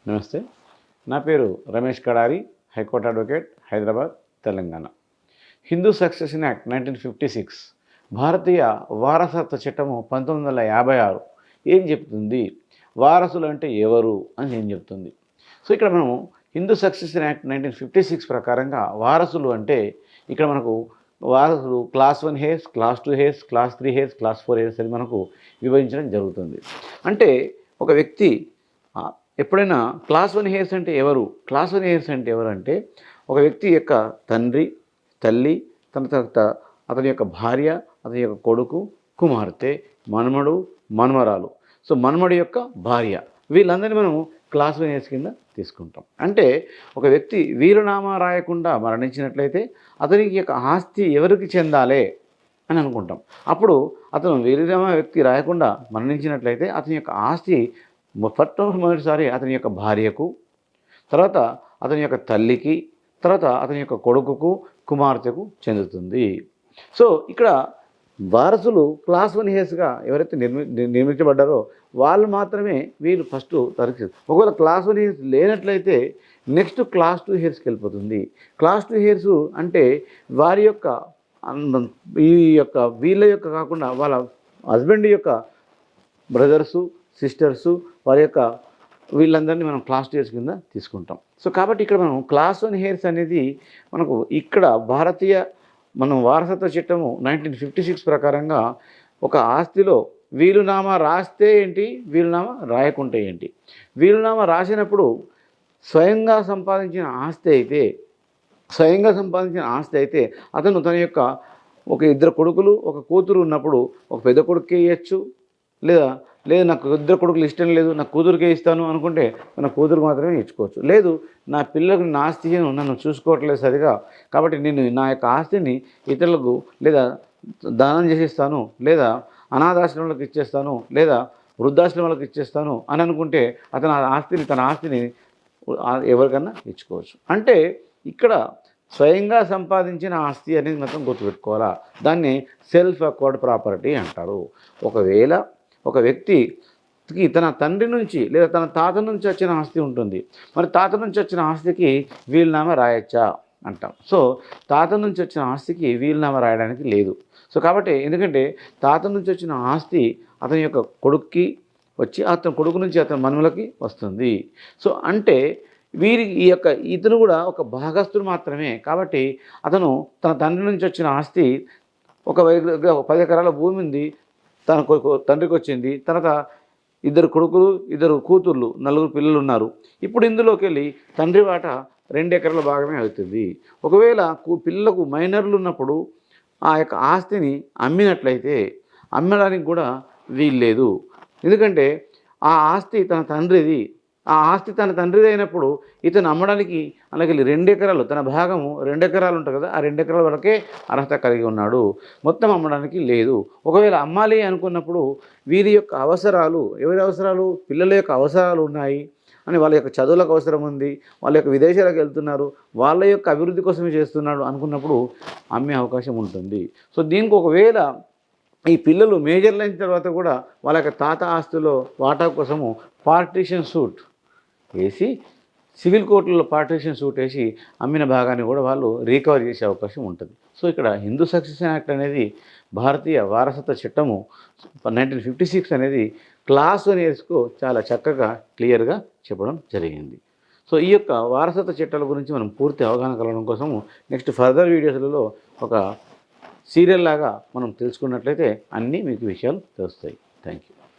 నమస్తే. నా పేరు Ramesh Kadari, high court advocate, Hyderabad, Telangana. Hindu succession act 1956 భారతీయ వారసత్వ చట్టము 1956 ఏం చెప్తుంది, వారసులు అంటే ఎవరు అని ఏం చెప్తుంది. సో ఇక్కడ మనము హిందూ సక్సెషన్ యాక్ట్ 1956 ప్రకారంగా వారసులు అంటే ఇక్కడ మనకు వారసులు class 1 hairs, class 2 hairs, class 3 hairs, class 4 hairs అని మనకు విభజించడం జరుగుతుంది. అంటే ఒక వ్యక్తి ఎప్పుడైనా క్లాస్ 1 హెయిర్స్ అంటే ఎవరు, క్లాస్ 1 హెయిర్స్ అంటే ఎవరు అంటే ఒక వ్యక్తి యొక్క తండ్రి, తల్లి, తన తర్వాత అతని యొక్క భార్య, అతని యొక్క కొడుకు, కుమార్తె, మనమడు, మనమరాలు. సో మనమడి యొక్క భార్య, వీళ్ళందరినీ మనం క్లాస్ 1 హెయిర్స్ కింద తీసుకుంటాం. అంటే ఒక వ్యక్తి వీలునామా రాయకుండా మరణించినట్లయితే అతనికి యొక్క ఆస్తి ఎవరికి చెందాలి అని అనుకుంటాం. అప్పుడు అతను వీలునామా వ్యక్తి రాయకుండా మరణించినట్లయితే అతని యొక్క ఆస్తి మొదటిసారి అతని యొక్క భార్యకు, తర్వాత అతని యొక్క తల్లికి, తర్వాత అతని యొక్క కొడుకుకు, కుమార్తెకు చెందుతుంది. సో ఇక్కడ వారసులు క్లాస్ 1 హెయిర్స్గా ఎవరైతే నిర్మించబడ్డారో వాళ్ళు మాత్రమే వీళ్ళు ఫస్ట్ తరగతి. ఒకవేళ క్లాస్ 1 హెయిర్స్ లేనట్లయితే నెక్స్ట్ క్లాస్ 2 హెయిర్స్కి వెళ్ళిపోతుంది. క్లాస్ 2 హెయిర్స్ అంటే వారి యొక్క వీళ్ళ యొక్క కాకుండా వాళ్ళ హస్బెండ్ యొక్క బ్రదర్సు, సిస్టర్సు, వారి యొక్క వీళ్ళందరినీ మనం క్లాస్ 2 హెయిర్స్ కింద తీసుకుంటాం. సో కాబట్టి ఇక్కడ మనం క్లాస్ 1 హెయిర్స్ అనేది మనకు ఇక్కడ భారతీయ వారసత్వ చట్టము 1956 ప్రకారంగా ఒక ఆస్తిలో వీలునామా రాస్తే ఏంటి, వీలునామా రాయకుంటే ఏంటి. వీలునామా రాసినప్పుడు స్వయంగా సంపాదించిన ఆస్తి అయితే అతను తన యొక్క ఒక 2 కొడుకులు, ఒక కూతురు ఉన్నప్పుడు ఒక పెద్ద కొడుకుకే ఇవ్వచ్చు, లేదా నాకు 2 కొడుకులు ఇష్టం లేదు, నా కూతురికే ఇస్తాను అనుకుంటే నా కూతురు మాత్రమే ఇచ్చుకోవచ్చు. లేదు నా పిల్లలకు నా ఆస్తి నన్ను చూసుకోవట్లేదు సరిగా, కాబట్టి నేను నా యొక్క ఆస్తిని ఇతరులకు లేదా దానం చేసేస్తాను, లేదా అనాథాశ్రమాలకు ఇచ్చేస్తాను, లేదా వృద్ధాశ్రమాలకు ఇచ్చేస్తాను అని అనుకుంటే అతను తన ఆస్తిని ఎవరికన్నా ఇచ్చుకోవచ్చు. అంటే ఇక్కడ స్వయంగా సంపాదించిన ఆస్తి అనేది మాత్రం గుర్తుపెట్టుకోవాలా. దాన్ని సెల్ఫ్ అక్వర్డ్ ప్రాపర్టీ అంటారు. ఒకవేళ ఒక వ్యక్తికి తన తండ్రి నుంచి లేదా తన తాత నుంచి వచ్చిన ఆస్తి ఉంటుంది, మరి తాత నుంచి వచ్చిన ఆస్తికి వీలునామా రాయొచ్చా అంటాం. సో తాత నుంచి వచ్చిన ఆస్తికి వీలునామా రాయడానికి లేదు. సో కాబట్టి ఎందుకంటే తాత నుంచి వచ్చిన ఆస్తి అతని యొక్క కొడుక్కి వచ్చి అతని కొడుకు నుంచి అతని మనుమలకి వస్తుంది. సో అంటే ఇతను కూడా ఒక భాగస్తుడు మాత్రమే. కాబట్టి అతను తన తండ్రి నుంచి వచ్చిన ఆస్తి ఒక 10 ఎకరాల భూమి ఉంది, తన తండ్రికి వచ్చింది. తర్వాత 2 కొడుకులు, 2 కూతుర్లు, 4 పిల్లలు ఉన్నారు. ఇప్పుడు ఇందులోకి వెళ్ళి తండ్రి వాటా 2 ఎకరాల భాగమే అవుతుంది. ఒకవేళ పిల్లలకు మైనర్లు ఉన్నప్పుడు ఆ యొక్క ఆస్తిని అమ్మినట్లయితే అమ్మడానికి కూడా వీల్లేదు. ఎందుకంటే ఆ ఆస్తి తన తండ్రిది. ఆ ఆస్తి తన తండ్రిది అయినప్పుడు ఇతను అమ్మడానికి అలాగే 2 ఎకరాలు, తన భాగము 2 ఎకరాలు ఉంటుంది కదా, ఆ 2 ఎకరాల వరకే అర్హత కలిగి ఉన్నాడు, మొత్తం అమ్మడానికి లేదు. ఒకవేళ అమ్మాలి అనుకున్నప్పుడు వీరి యొక్క అవసరాలు, ఎవరి అవసరాలు, పిల్లల యొక్క అవసరాలు ఉన్నాయి అని, వాళ్ళ యొక్క చదువులకు అవసరం ఉంది, వాళ్ళ యొక్క విదేశాలకు వెళ్తున్నారు, వాళ్ళ యొక్క అభివృద్ధి కోసమే చేస్తున్నాడు అనుకున్నప్పుడు అమ్మే అవకాశం ఉంటుంది. సో దీనికి ఒకవేళ ఈ పిల్లలు మేజర్లు అయిన తర్వాత కూడా వాళ్ళ యొక్క తాత ఆస్తులో వాటా కోసము పార్టీషన్ సూట్ వేసి, సివిల్ కోర్టులో పార్టీషన్ సూట్ వేసి అమ్మిన భాగాన్ని కూడా వాళ్ళు రీకవర్ చేసే అవకాశం ఉంటుంది. సో ఇక్కడ హిందూ సక్సెషన్ యాక్ట్ అనేది భారతీయ వారసత్వ చట్టము 1956 అనేది క్లాస్ 1 హెయిర్స్కు చాలా చక్కగా క్లియర్గా చెప్పడం జరిగింది. సో ఈ యొక్క వారసత్వ చట్టాల గురించి మనం పూర్తి అవగాహన కలగడం కోసము నెక్స్ట్ ఫర్దర్ వీడియోస్లలో ఒక సీరియల్ లాగా మనం తెలుసుకున్నట్లయితే అన్నీ మీకు విషయాలు తెలుస్తాయి. Thank you.